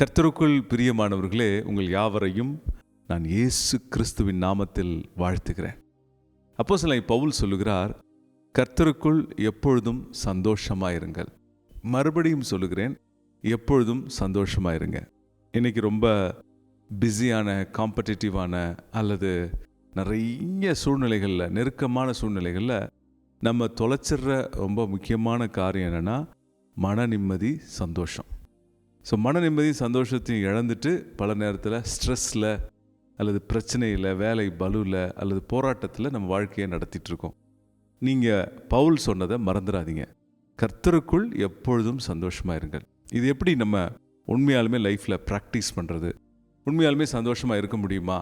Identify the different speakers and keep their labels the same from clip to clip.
Speaker 1: கர்த்தருக்குள் பிரியமானவர்களே, உங்கள் யாவரையும் நான் இயேசு கிறிஸ்துவின் நாமத்தில் வாழ்த்துகிறேன். அப்போஸ்தலனாகிய பவுல் சொல்லுகிறார், கர்த்தருக்குள் எப்பொழுதும் சந்தோஷமாயிருங்கள். மறுபடியும் சொல்லுகிறேன், எப்பொழுதும் சந்தோஷமாயிருங்க. இன்னைக்கு ரொம்ப பிஸியான, காம்படிட்டிவான அல்லது நிறைய சூழ்நிலைகளில், நெருக்கமான சூழ்நிலைகளில் நம்ம தொலைச்சிடுற ரொம்ப முக்கியமான காரியம் என்னென்னா மன நிம்மதி, சந்தோஷம். ஸோ மன நிம்மதி சந்தோஷத்தையும் இழந்துட்டு பல நேரத்தில் ஸ்ட்ரெஸ்ஸில் அல்லது பிரச்சனையில், வேலை பலுவில் அல்லது போராட்டத்தில் நம்ம வாழ்க்கையை நடத்திட்டுருக்கோம். நீங்கள் பவுல் சொன்னதை மறந்துடாதீங்க, கர்த்தருக்குள் எப்பொழுதும் சந்தோஷமாக இருங்கள். இது எப்படி நம்ம உண்மையாலுமே லைஃப்பில் ப்ராக்டிஸ் பண்ணுறது? உண்மையாலுமே சந்தோஷமாக இருக்க முடியுமா?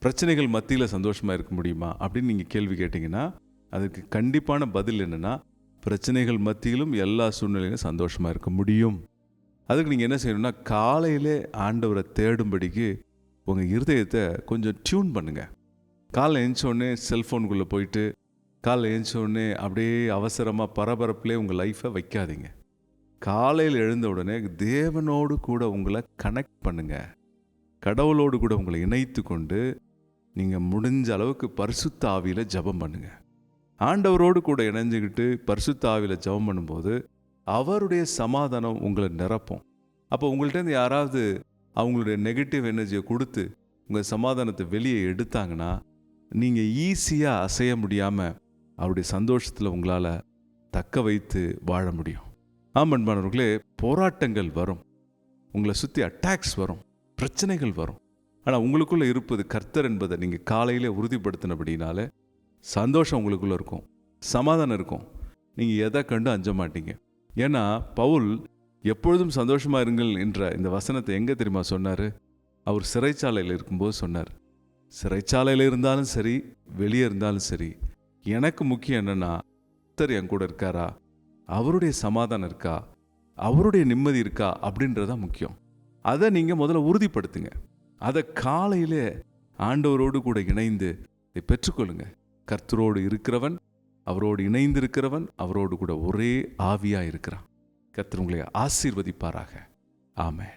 Speaker 1: பிரச்சனைகள் மத்தியில் சந்தோஷமாக இருக்க முடியுமா அப்படின்னு நீங்கள் கேள்வி கேட்டிங்கன்னா, அதுக்கு கண்டிப்பான பதில் என்னென்னா, பிரச்சனைகள் மத்தியிலும் எல்லா சூழ்நிலையிலும் சந்தோஷமாக இருக்க முடியும். அதுக்கு நீங்கள் என்ன செய்யணும்னா, காலையிலே ஆண்டவரை தேடும்படிக்கு உங்கள் இருதயத்தை கொஞ்சம் டியூன் பண்ணுங்கள். காலைல எழுந்தோடனே செல்ஃபோனுக்குள்ளே போயிட்டு காலைல எழுந்தோடனே அப்படியே அவசரமாக பரபரப்புலேயே உங்கள் லைஃப்பை வைக்காதீங்க. காலையில் எழுந்த உடனே தேவனோடு கூட உங்களை கனெக்ட் பண்ணுங்கள். கடவுளோடு கூட உங்களை இணைத்து கொண்டு நீங்கள் முடிஞ்ச அளவுக்கு பரிசுத்த ஆவியில் ஜெபம் பண்ணுங்கள். ஆண்டவரோடு கூட இணைஞ்சிக்கிட்டு பரிசுத்த ஆவியில் ஜெபம் பண்ணும்போது அவருடைய சமாதானம் உங்களை நிரப்பும். அப்போ உங்கள்கிட்ட யாராவது அவங்களுடைய நெகட்டிவ் எனர்ஜியை கொடுத்து உங்கள் சமாதானத்தை வெளியே எடுத்தாங்கன்னா, நீங்கள் ஈஸியாக அசைய முடியாமல் அவருடைய சந்தோஷத்தில் உங்களால் தக்க வைத்து வாழ முடியும். அன்பானவர்களே, போராட்டங்கள் வரும், உங்களை சுற்றி அட்டாக்ஸ் வரும், பிரச்சனைகள் வரும். ஆனால் உங்களுக்குள்ளே இருப்பது கர்த்தர் என்பதை நீங்கள் காலையிலே உறுதிப்படுத்தினபடினால சந்தோஷம் உங்களுக்குள்ளே இருக்கும், சமாதானம் இருக்கும். நீங்கள் எதை கண்டு அஞ்ச மாட்டீங்க. ஏன்னா பவுல் எப்பொழுதும் சந்தோஷமாக இருங்கள் என்ற இந்த வசனத்தை எங்கே தெரியுமா சொன்னார்? அவர் சிறைச்சாலையில் இருக்கும்போது சொன்னார். சிறைச்சாலையில் இருந்தாலும் சரி, வெளியே இருந்தாலும் சரி, எனக்கு முக்கியம் என்னென்னா, கர்த்தர் என் கூட இருக்காரா, அவருடைய சமாதானம் இருக்கா, அவருடைய நிம்மதி இருக்கா அப்படின்றதான் முக்கியம். அதை நீங்கள் முதல்ல உறுதிப்படுத்துங்க. அதை காலையிலே ஆண்டவரோடு கூட இணைந்து இதை பெற்றுக்கொள்ளுங்க. கர்த்தரோடு இருக்கிறவன், அவரோடு இணைந்திருக்கிறவன், அவரோடு கூட ஒரே ஆவியாக இருக்கிறான். கர்த்தர் உங்களை ஆசீர்வதிப்பாராக. ஆமென்.